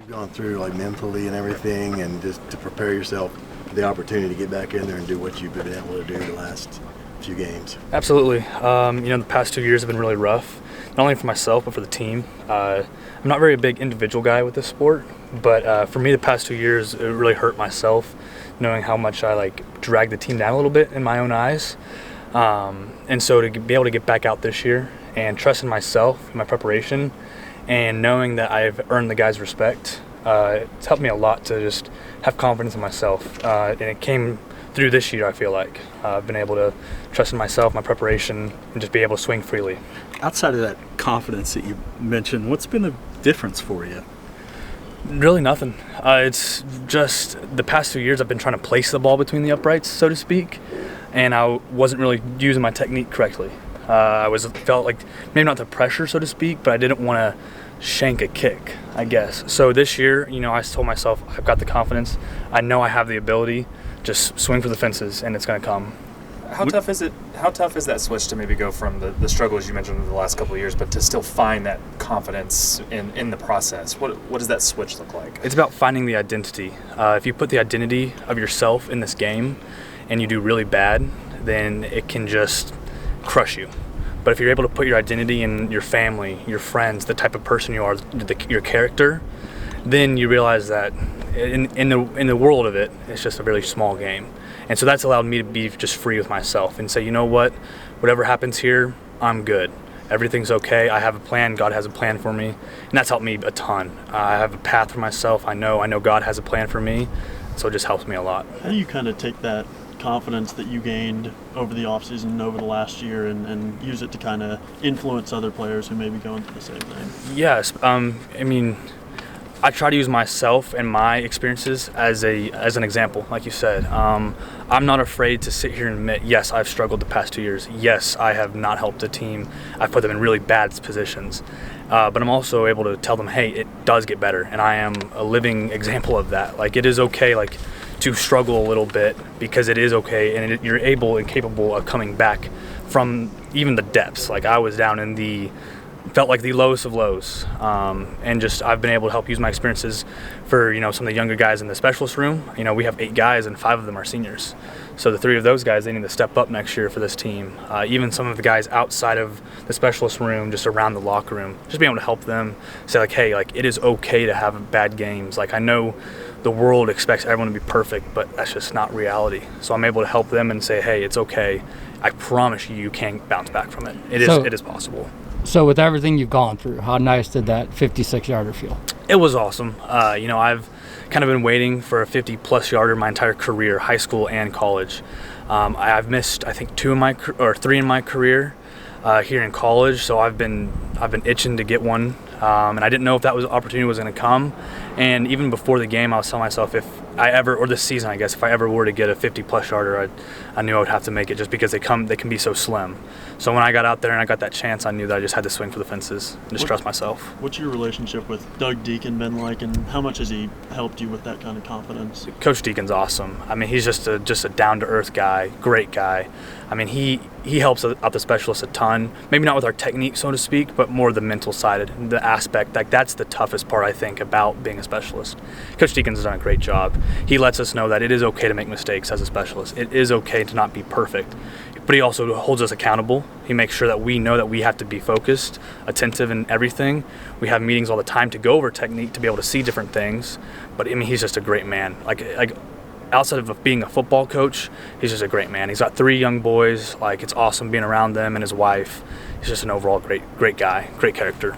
you've gone through, like mentally and everything, and just to prepare yourself for the opportunity to get back in there and do what you've been able to do the last few games? Absolutely. The past 2 years have been really rough, not only for myself but for the team. I'm not very a big individual guy with this sport, but for me the past 2 years it really hurt myself, knowing how much I dragged the team down a little bit in my own eyes. And so to be able to get back out this year and trust in myself, in my preparation, and knowing that I've earned the guys' respect, it's helped me a lot to just have confidence in myself. And it came through this year, I feel like. I've been able to trust in myself, my preparation, and just be able to swing freely. Outside of that confidence that you mentioned, what's been the difference for you? Really nothing. It's just the past 2 years I've been trying to place the ball between the uprights, so to speak, and I wasn't really using my technique correctly. I felt like maybe not the pressure, so to speak, but I didn't want to shank a kick, I guess. So this year, I told myself I've got the confidence. I know I have the ability. Just swing for the fences, and it's going to come. How tough is it? How tough is that switch to maybe go from the struggles you mentioned in the last couple of years, but to still find that confidence in the process? What does that switch look like? It's about finding the identity. If you put the identity of yourself in this game, and you do really bad, then it can just crush you. But if you're able to put your identity in your family, your friends, the type of person you are, your character, then you realize that in the world of it, it's just a really small game. And so that's allowed me to be just free with myself and say, you know what, whatever happens here, I'm good. Everything's okay. I have a plan. God has a plan for me. And that's helped me a ton. I have a path for myself. I know God has a plan for me. So it just helps me a lot. How do you kind of take that confidence that you gained over the offseason and over the last year and use it to kind of influence other players who may be going through the same thing? Yes. I try to use myself and my experiences as an example, like you said. I'm not afraid to sit here and admit, yes, I've struggled the past 2 years. Yes, I have not helped the team. I've put them in really bad positions. But I'm also able to tell them, hey, it does get better, and I am a living example of that. It is okay, to struggle a little bit, because it is okay, and you're able and capable of coming back from even the depths. I was down in felt like the lowest of lows, and just I've been able to help use my experiences for some of the younger guys in the specialist room. We have 8 guys and 5 of them are seniors, so the 3 of those guys, they need to step up next year for this team. Even some of the guys outside of the specialist room, just around the locker room, just being able to help them say hey, it is okay to have bad games. I know the world expects everyone to be perfect, but that's just not reality. So I'm able to help them and say, hey, it's okay. I promise you can bounce back from it. It is possible. So with everything you've gone through, how nice did that 56-yarder feel? It was awesome. I've kind of been waiting for a 50-plus yarder my entire career, high school and college. I've missed, I think, 3 in my career here in college, so I've been itching to get one, and I didn't know if that opportunity was going to come. And even before the game, I was telling myself this season, I guess, if I ever were to get a 50-plus yarder, I knew I would have to make it, just because they can be so slim. So when I got out there and I got that chance, I knew that I just had to swing for the fences and just trust myself. What's your relationship with Doug Deacon been like, and how much has he helped you with that kind of confidence? Coach Deacon's awesome. He's just a down-to-earth guy, great guy. He helps out the specialists a ton, maybe not with our technique, so to speak, but more the mental side, the aspect. That's the toughest part, I think, about being a specialist. Coach Deacon's done a great job. He lets us know that it is okay to make mistakes as a specialist. It is okay to not be perfect. But he also holds us accountable. He makes sure that we know that we have to be focused, attentive in everything. We have meetings all the time to go over technique, to be able to see different things. But he's just a great man. Outside of being a football coach, he's just a great man. He's got 3 young boys. It's awesome being around them, and his wife. He's just an overall great guy, great character.